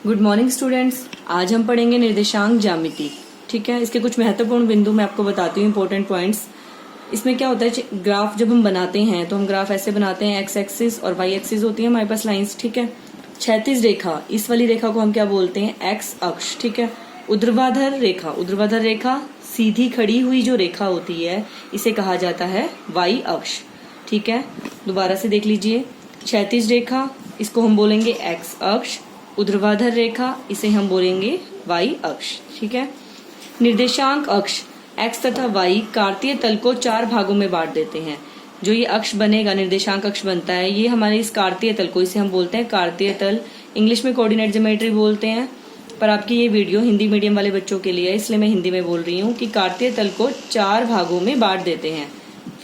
Good morning students. आज हम पढ़ेंगे निर्देशांक ज्यामिति। ठीक है, इसके कुछ महत्वपूर्ण बिंदु मैं आपको बताती हूँ, इंपॉर्टेंट पॉइंट्स। इसमें क्या होता है, ग्राफ जब हम बनाते हैं तो हम ग्राफ ऐसे बनाते हैं, एक्स एक्सिस और वाई एक्सिस होती है हमारे पास लाइंस। ठीक है, क्षैतिज रेखा, इस वाली रेखा को हम क्या बोलते हैं, एक्स अक्ष। ठीक है, ऊर्ध्वाधर रेखा, ऊर्ध्वाधर रेखा सीधी खड़ी हुई जो रेखा होती है इसे कहा जाता है वाई अक्ष। ठीक है, दोबारा से देख लीजिए, क्षैतिज रेखा इसको हम बोलेंगे एक्स अक्ष, ऊर्ध्वाधर रेखा इसे हम बोलेंगे वाई अक्ष। ठीक है, निर्देशांक अक्ष एक्स तथा वाई कार्तीय तल को 4 भागों में बांट देते हैं। जो ये अक्ष बनेगा, निर्देशांक अक्ष बनता है, ये हमारे इस कार्तीय तल को, इसे हम बोलते हैं कार्तीय तल। इंग्लिश में कोऑर्डिनेट ज्योमेट्री बोलते हैं, पर आपकी ये वीडियो हिंदी मीडियम वाले बच्चों के लिए है, इसलिए मैं हिंदी में बोल रही हूँ कि कार्तीय तल को 4 भागों में बांट देते हैं,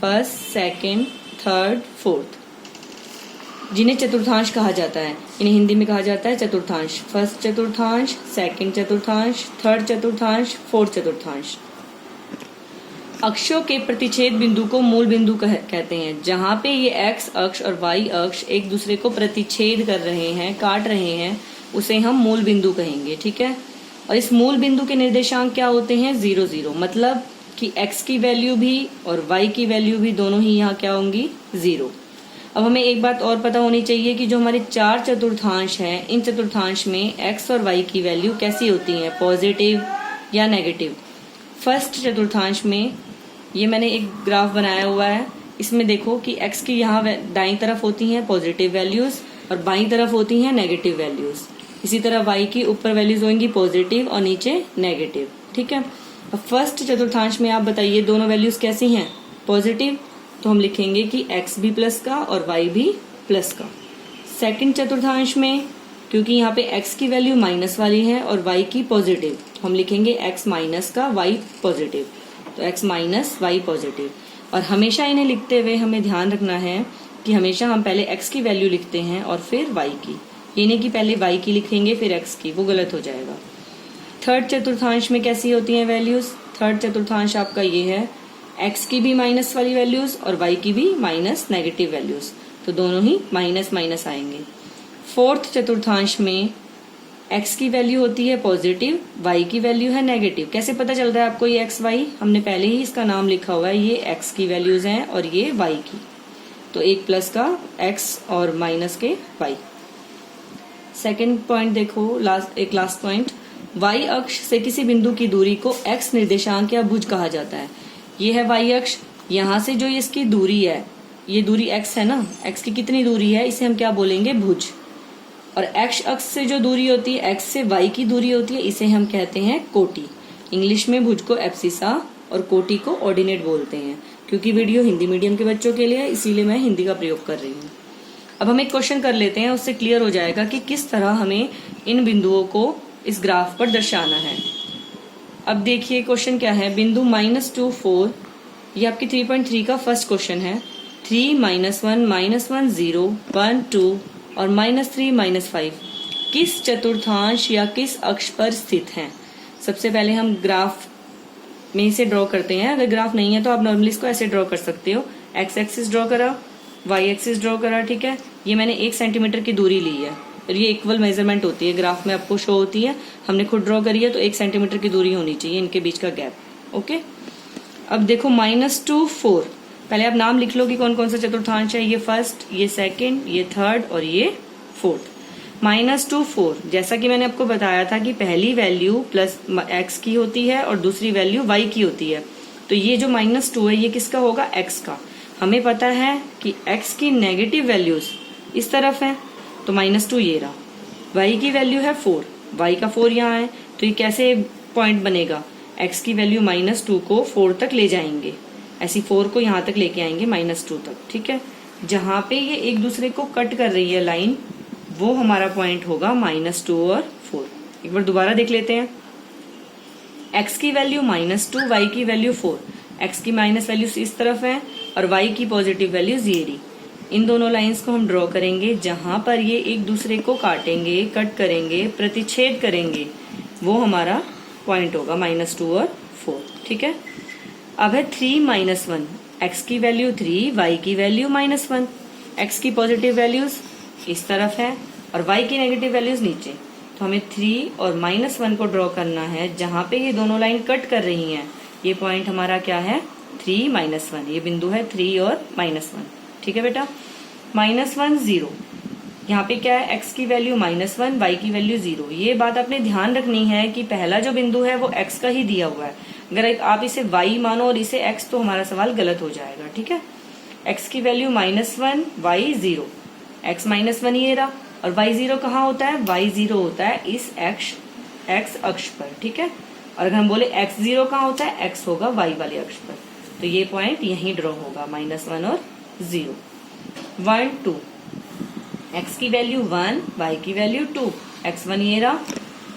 फर्स्ट, सेकेंड, थर्ड, फोर्थ, जिन्हें चतुर्थांश कहा जाता है। इन्हें हिंदी में कहा जाता है चतुर्थांश। फर्स्ट चतुर्थांश, सेकंड चतुर्थांश, थर्ड चतुर्थांश, फोर्थ चतुर्थांश। अक्षों के प्रतिच्छेद बिंदु को मूल बिंदु कहते हैं। जहां पे ये एक्स अक्ष और वाई अक्ष एक दूसरे को प्रतिच्छेद कर रहे हैं, काट रहे हैं, उसे हम मूल बिंदु कहेंगे। ठीक है, और इस मूल बिंदु के निर्देशांक क्या होते हैं, 0 0, मतलब कि एक्स की वैल्यू भी और वाई की वैल्यू भी दोनों ही यहाँ क्या होंगी, 0। अब हमें एक बात और पता होनी चाहिए कि जो हमारे 4 चतुर्थांश हैं, इन चतुर्थांश में एक्स और वाई की वैल्यू कैसी होती है, पॉजिटिव या नेगेटिव। फर्स्ट चतुर्थांश में ये मैंने एक ग्राफ बनाया हुआ है, इसमें देखो कि एक्स की यहाँ दाईं तरफ होती हैं पॉजिटिव वैल्यूज और बाईं तरफ होती हैं नेगेटिव वैल्यूज। इसी तरह वाई की ऊपर वैल्यूज होंगी पॉजिटिव और नीचे नेगेटिव। ठीक है, अब फर्स्ट चतुर्थांश में आप बताइए दोनों वैल्यूज कैसी हैं, पॉजिटिव, तो हम लिखेंगे कि x भी प्लस का और y भी प्लस का। सेकंड चतुर्थांश में क्योंकि यहाँ पे x की वैल्यू माइनस वाली है और y की पॉजिटिव, हम लिखेंगे x माइनस का y पॉजिटिव, तो x माइनस y पॉजिटिव। और हमेशा इन्हें लिखते हुए हमें ध्यान रखना है कि हमेशा हम पहले x की वैल्यू लिखते हैं और फिर y की, ये नहीं कि पहले y की लिखेंगे फिर x की, वो गलत हो जाएगा। थर्ड चतुर्थांश में कैसी होती हैं वैल्यूज, थर्ड चतुर्थांश आपका ये है, x की भी माइनस वाली वैल्यूज और y की भी माइनस नेगेटिव वैल्यूज, तो दोनों ही माइनस माइनस आएंगे। फोर्थ चतुर्थांश में x की वैल्यू होती है पॉजिटिव, y की वैल्यू है नेगेटिव। कैसे पता चल रहा है आपको ये x y, हमने पहले ही इसका नाम लिखा हुआ है, ये x की वैल्यूज हैं और ये y की, तो एक प्लस का x और माइनस के y। सेकेंड पॉइंट देखो, लास्ट पॉइंट, y अक्ष से किसी बिंदु की दूरी को x निर्देशांक या भुज कहा जाता है। ये है y अक्ष, यहाँ से जो इसकी दूरी है, ये दूरी x है ना, x की कितनी दूरी है, इसे हम क्या बोलेंगे, भुज। और x अक्ष से जो दूरी होती है, x से y की दूरी होती है, इसे हम कहते हैं कोटि। इंग्लिश में भुज को एब्सिसा और कोटि को ऑर्डिनेट बोलते हैं। क्योंकि वीडियो हिंदी मीडियम के बच्चों के लिए है, इसीलिए मैं हिंदी का प्रयोग कर रही हूँ। अब हम एक क्वेश्चन कर लेते हैं, उससे क्लियर हो जाएगा कि किस तरह हमें इन बिंदुओं को इस ग्राफ पर दर्शाना है। अब देखिए क्वेश्चन क्या है, बिंदु -2 4, ये आपकी 3.3 का फर्स्ट क्वेश्चन है। 3 -1 -1 0 1 2 और -3 -5 किस चतुर्थांश या किस अक्ष पर स्थित हैं। सबसे पहले हम ग्राफ में इसे ड्रॉ करते हैं। अगर ग्राफ नहीं है तो आप नॉर्मली इसको ऐसे ड्रॉ कर सकते हो, एक्स एक्सिस ड्रॉ करा, वाई एक्सिस ड्रॉ करा। ठीक है, ये मैंने 1 सेंटीमीटर की दूरी ली है और ये इक्वल मेजरमेंट होती है, ग्राफ में आपको शो होती है, हमने खुद ड्रॉ करी है, तो 1 सेंटीमीटर की दूरी होनी चाहिए इनके बीच का गैप। ओके, अब देखो -2 4, पहले आप नाम लिख लो कि कौन कौन सा चतुर्थांश है, ये फर्स्ट, ये सेकंड, ये थर्ड और ये फोर्थ। -2 4, जैसा कि मैंने आपको बताया था कि पहली वैल्यू प्लस x की होती है और दूसरी वैल्यू y की होती है, तो ये जो -2 है ये किसका होगा, x का। हमें पता है कि x की नेगेटिव वैल्यूज इस तरफ है, तो -2 ये रहा। y की वैल्यू है 4, y का 4 यहाँ है, तो ये कैसे पॉइंट बनेगा, x की वैल्यू -2 को 4 तक ले जाएंगे, ऐसी 4 को यहाँ तक लेके आएंगे -2 तक। ठीक है, जहां पे ये एक दूसरे को कट कर रही है लाइन, वो हमारा पॉइंट होगा -2 और 4। एक बार दोबारा देख लेते हैं, x की वैल्यू -2, y की वैल्यू 4, x की माइनस वैल्यूज इस तरफ है और y की पॉजिटिव वैल्यूज ये रही। इन दोनों लाइंस को हम ड्रॉ करेंगे, जहां पर ये एक दूसरे को काटेंगे, कट करेंगे, प्रतिच्छेद करेंगे, वो हमारा पॉइंट होगा -2 और 4। ठीक है, अब है 3 -1, x की वैल्यू 3, y की वैल्यू -1, x की पॉजिटिव वैल्यूज इस तरफ है और y की नेगेटिव वैल्यूज नीचे। तो हमें 3 और -1 को ड्रॉ करना है जहां पे ये दोनों लाइन कट कर रही हैं। ये पॉइंट हमारा क्या है, 3 -1, ये बिंदु है 3 और -1। ठीक है बेटा। -1 0, यहाँ पे क्या है, x की वैल्यू -1, y की वैल्यू 0। ये बात आपने ध्यान रखनी है कि पहला जो बिंदु है वो x का ही दिया हुआ है। अगर आप इसे y मानो और इसे x तो हमारा सवाल गलत हो जाएगा। ठीक है। x की वैल्यू -1, y 0, x -1 ये रहा, और y 0 कहाँ होता है, y 0 होता है इस x अक्ष पर। ठीक है। और अगर हम बोले x 0 कहाँ होता है, x होगा y वाले अक्ष पर। तो ये पॉइंट यहीं ड्रॉ होगा, -1 और 0। 1 2, x की वैल्यू 1, y की वैल्यू 2, x1 ये रहा,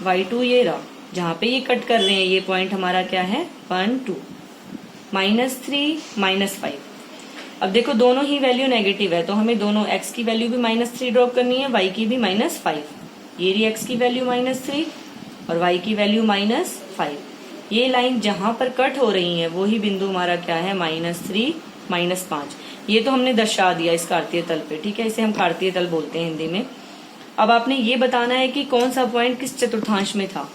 y2 ये रहा। जहां पे ये कट कर रहे हैं ये पॉइंट हमारा क्या है, 1 2। -3 -5, अब देखो दोनों ही वैल्यू नेगेटिव है तो हमें दोनों x की वैल्यू भी -3 ड्रॉप करनी है, y की भी -5। ये रही x की वैल्यू -3 और y की वैल्यू -5। ये लाइन जहां पर कट हो रही है वो ही बिंदु हमारा क्या है, -3 -5। ये तो हमने दर्शा दिया इस कार्तीय तल पे। ठीक है, इसे हम कार्तीय तल बोलते हैं हिंदी में। अब आपने ये बताना है कि कौन सा पॉइंट किस चतुर्थांश में था।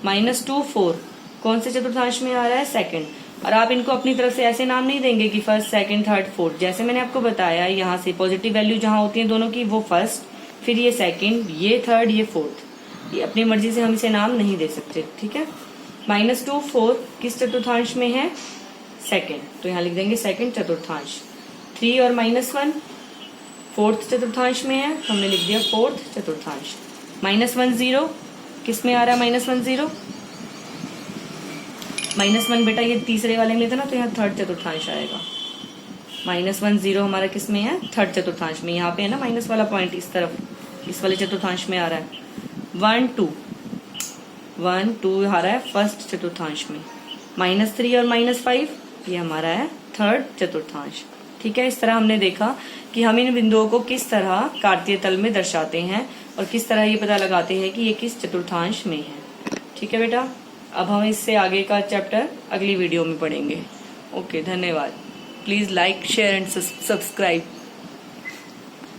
-2 4 कौन से चतुर्थांश में आ रहा है, सेकंड। और आप इनको अपनी तरफ से ऐसे नाम नहीं देंगे कि फर्स्ट सेकंड थर्ड फोर्थ। जैसे मैंने आपको बताया यहाँ से पॉजिटिव वैल्यू जहाँ होती है दोनों की, वो फर्स्ट, फिर ये सेकंड, ये थर्ड, ये फोर्थ। ये अपनी मर्जी से हम इसे नाम नहीं दे सकते। ठीक है। -2 4 किस चतुर्थांश में है, सेकंड, तो यहाँ लिख देंगे सेकंड चतुर्थांश। 3 और -1 फोर्थ चतुर्थांश में है, हमने लिख दिया फोर्थ चतुर्थांश। -1 0 किस में आ रहा है, -1 0, -1 बेटा ये तीसरे वाले में था ना, तो यहाँ थर्ड चतुर्थांश आएगा। -1 0 हमारा किस में है, थर्ड चतुर्थांश में। यहाँ पे है ना माइनस वाला पॉइंट इस तरफ, इस वाले चतुर्थांश में आ रहा है। 1 2 आ रहा है फर्स्ट चतुर्थांश में। -3 और -5 ये हमारा है थर्ड चतुर्थांश। ठीक है। इस तरह हमने देखा कि हम इन बिंदुओं को किस तरह कार्तीय तल में दर्शाते हैं और किस तरह ये पता लगाते हैं कि ये किस चतुर्थांश में है। ठीक है बेटा। अब हम इससे आगे का चैप्टर अगली वीडियो में पढ़ेंगे। ओके, धन्यवाद। Please like, share and subscribe.